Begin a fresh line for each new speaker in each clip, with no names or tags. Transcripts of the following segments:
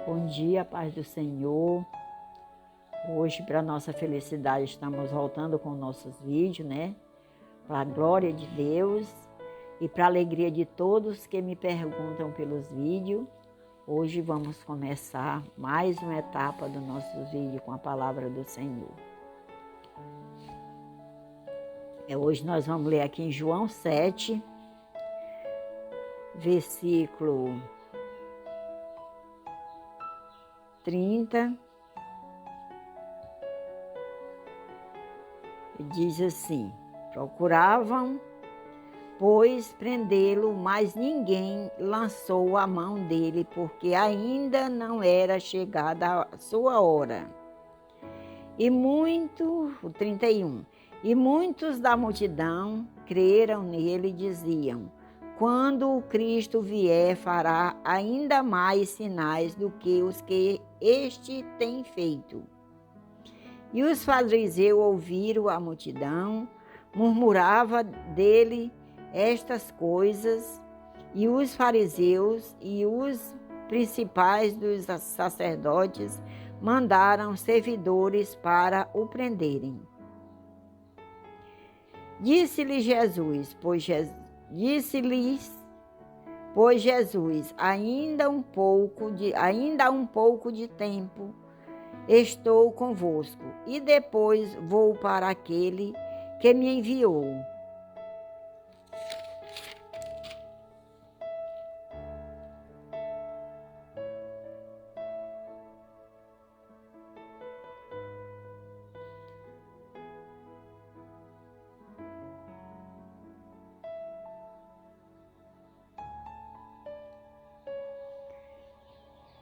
Bom dia, paz do Senhor. Hoje, para nossa felicidade, estamos voltando com nossos vídeos, né? Para a glória de Deus e para a alegria de todos que me perguntam pelos vídeos. Hoje vamos começar mais uma etapa do nosso vídeo com a palavra do Senhor. Hoje nós vamos ler aqui em João 7, versículo 30, diz assim: procuravam, pois, prendê-lo, mas ninguém lançou a mão dele, porque ainda não era chegada a sua hora. O 31, e muitos da multidão creram nele e diziam: quando o Cristo vier, fará ainda mais sinais do que os que este tem feito. E os fariseus ouviram a multidão, murmurava dele estas coisas, e os fariseus e os principais dos sacerdotes mandaram servidores para o prenderem. Disse-lhes Jesus, ainda um pouco de tempo estou convosco, e depois vou para aquele que me enviou.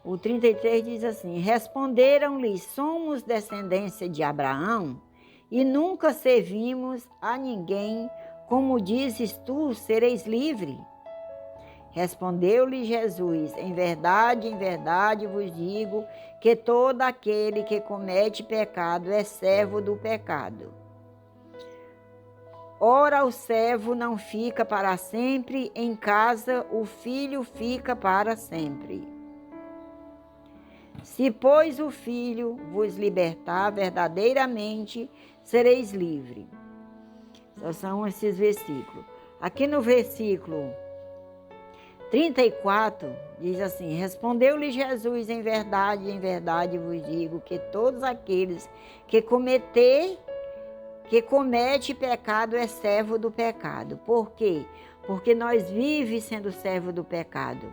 O 33 diz assim: responderam-lhe: somos descendência de Abraão e nunca servimos a ninguém. Como dizes tu, sereis livre? Respondeu-lhe Jesus: em verdade vos digo que todo aquele que comete pecado é servo do pecado. Ora, o servo não fica para sempre em casa, o filho fica para sempre. Se, pois, o Filho vos libertar, verdadeiramente sereis livres. Só são esses versículos. Aqui no versículo 34, diz assim: respondeu-lhe Jesus: em verdade vos digo que todos aqueles que comete pecado é servo do pecado. Por quê? Porque nós vivemos sendo servo do pecado.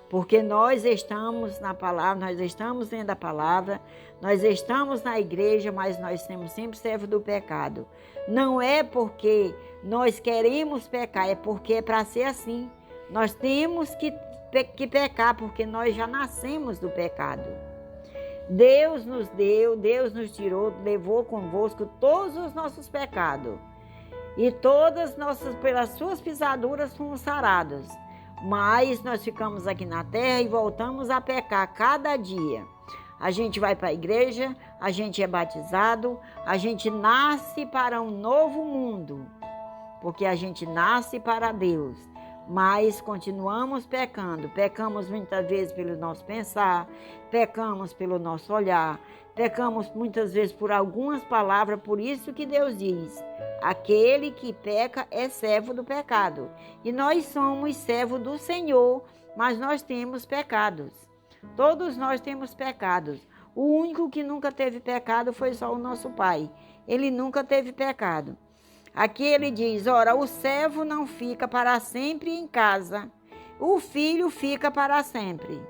Porque nós estamos na palavra, nós estamos lendo a palavra, nós estamos na igreja, mas nós temos sempre servo do pecado. Não é porque nós queremos pecar, é porque é para ser assim. Nós temos que pecar, porque nós já nascemos do pecado. Deus nos deu, Deus nos tirou, levou convosco todos os nossos pecados. E pelas suas pisaduras fomos sarados. Mas nós ficamos aqui na terra e voltamos a pecar cada dia. A gente vai para a igreja, a gente é batizado, a gente nasce para um novo mundo, porque a gente nasce para Deus. Mas continuamos pecando. Pecamos muitas vezes pelo nosso pensar, pecamos pelo nosso olhar, pecamos muitas vezes por algumas palavras. Por isso que Deus diz: aquele que peca é servo do pecado. E nós somos servos do Senhor, mas nós temos pecados. Todos nós temos pecados. O único que nunca teve pecado foi só o nosso Pai. Ele nunca teve pecado. Aqui ele diz: ora, o servo não fica para sempre em casa, o filho fica para sempre.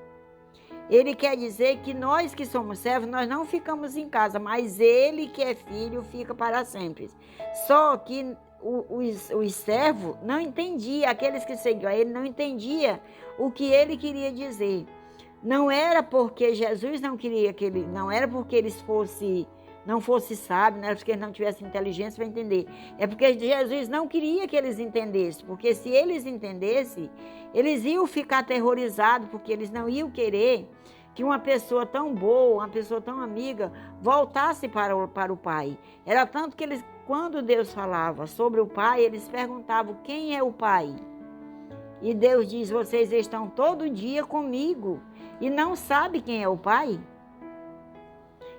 Ele quer dizer que nós que somos servos, nós não ficamos em casa, mas ele que é filho fica para sempre. Só que os servos não entendiam, aqueles que seguiam a ele não entendiam o que ele queria dizer. Não era porque Jesus não queria que ele, não era porque eles não fosse sábio, não era porque eles não tivessem inteligência para entender. É porque Jesus não queria que eles entendessem, porque se eles entendessem, eles iam ficar aterrorizados, porque eles não iam querer que uma pessoa tão boa, uma pessoa tão amiga, voltasse para o Pai. Era tanto que eles, quando Deus falava sobre o Pai, eles perguntavam: quem é o Pai? E Deus diz: vocês estão todo dia comigo. e não sabe quem é o Pai?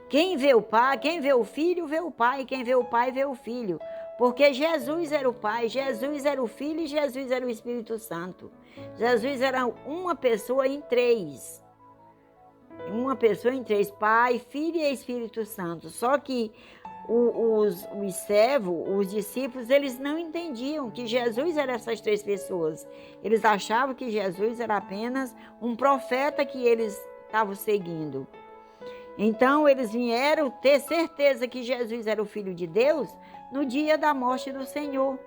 Quem vê o Pai, quem vê o Filho, vê o Pai. Quem vê o Pai, vê o Filho. Porque Jesus era o Pai, Jesus era o Filho e Jesus era o Espírito Santo. Jesus era uma pessoa em três. Uma pessoa em três, Pai, Filho e Espírito Santo. Só que os servos, os discípulos, eles não entendiam que Jesus era essas três pessoas. Eles achavam que Jesus era apenas um profeta que eles estavam seguindo. Então, eles vieram ter certeza que Jesus era o Filho de Deus no dia da morte do Senhor.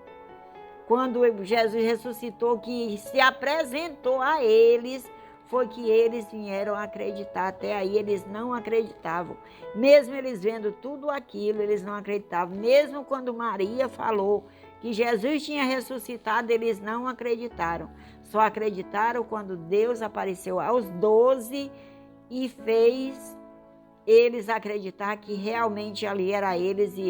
Quando Jesus ressuscitou, que se apresentou a eles, foi que eles vieram acreditar. Até aí eles não acreditavam. Mesmo eles vendo tudo aquilo, eles não acreditavam. Mesmo quando Maria falou que Jesus tinha ressuscitado, eles não acreditaram. Só acreditaram quando Deus apareceu aos 12 e fez eles acreditar que realmente ali era eles e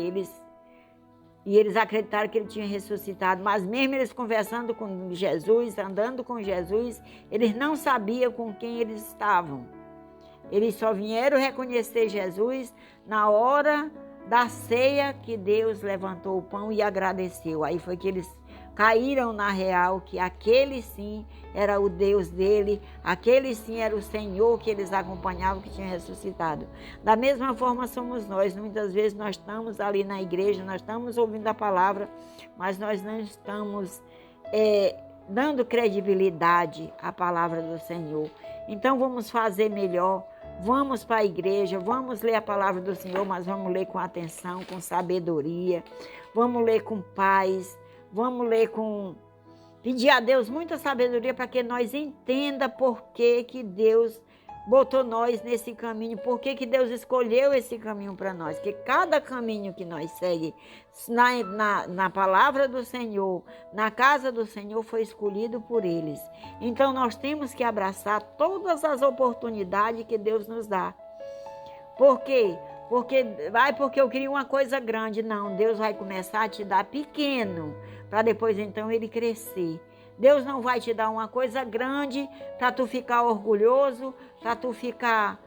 eles acreditaram que ele tinha ressuscitado. Mas mesmo eles conversando com Jesus, andando com Jesus, eles não sabiam com quem eles estavam. Eles só vieram reconhecer Jesus na hora da ceia que Deus levantou o pão e agradeceu. Aí foi que eles caíram na real que aquele sim era o Deus dele, aquele sim era o Senhor que eles acompanhavam, que tinha ressuscitado. Da mesma forma somos nós. Muitas vezes nós estamos ali na igreja, nós estamos ouvindo a palavra, mas nós não estamos dando credibilidade à palavra do Senhor. Então vamos fazer melhor. Vamos para a igreja, vamos ler a palavra do Senhor, mas vamos ler com atenção, com sabedoria, vamos ler com paz, vamos ler com... Pedir a Deus muita sabedoria para que nós entenda por que Deus botou nós nesse caminho, por que Deus escolheu esse caminho para nós. Que cada caminho que nós seguimos na palavra do Senhor, na casa do Senhor, foi escolhido por eles. Então nós temos que abraçar todas as oportunidades que Deus nos dá. Por quê? Porque eu queria uma coisa grande. Não, Deus vai começar a te dar pequeno, para depois então ele crescer. Deus não vai te dar uma coisa grande para tu ficar orgulhoso, para tu ficar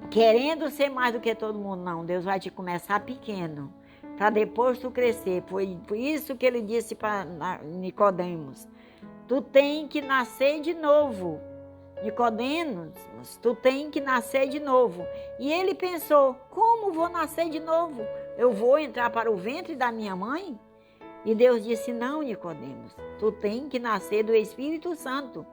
querendo ser mais do que todo mundo. Não, Deus vai te começar pequeno, para depois tu crescer. Foi isso que ele disse para Nicodemos. Tu tem que nascer de novo. Nicodemos, tu tem que nascer de novo. E ele pensou, como vou nascer de novo? Eu vou entrar para o ventre da minha mãe? E Deus disse, não, Nicodemos, tu tem que nascer do Espírito Santo.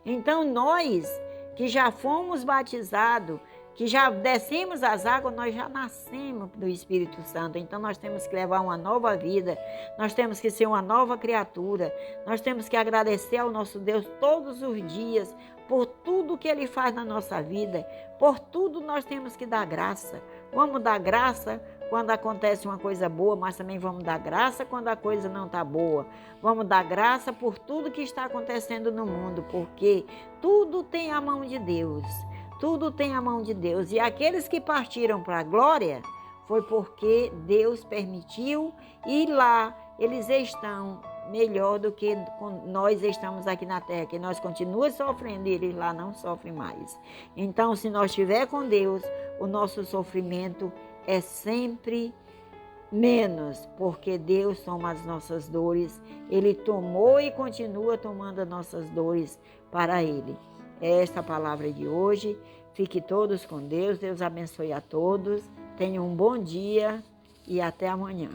Então nós, que já fomos batizados, que já descemos as águas, nós já nascemos do Espírito Santo. Então nós temos que levar uma nova vida, nós temos que ser uma nova criatura, nós temos que agradecer ao nosso Deus todos os dias, por tudo que Ele faz na nossa vida, por tudo nós temos que dar graça. Vamos dar graça quando acontece uma coisa boa, mas também vamos dar graça quando a coisa não está boa. Vamos dar graça por tudo que está acontecendo no mundo, porque tudo tem a mão de Deus. Tudo tem a mão de Deus. E aqueles que partiram para a glória, foi porque Deus permitiu, e lá eles estão melhor do que nós estamos aqui na terra, que nós continuamos sofrendo e eles lá não sofrem mais. Então, se nós estiver com Deus, o nosso sofrimento é sempre menos, porque Deus toma as nossas dores, Ele tomou e continua tomando as nossas dores para Ele. É esta a palavra de hoje. Fique todos com Deus, Deus abençoe a todos, tenham um bom dia e até amanhã.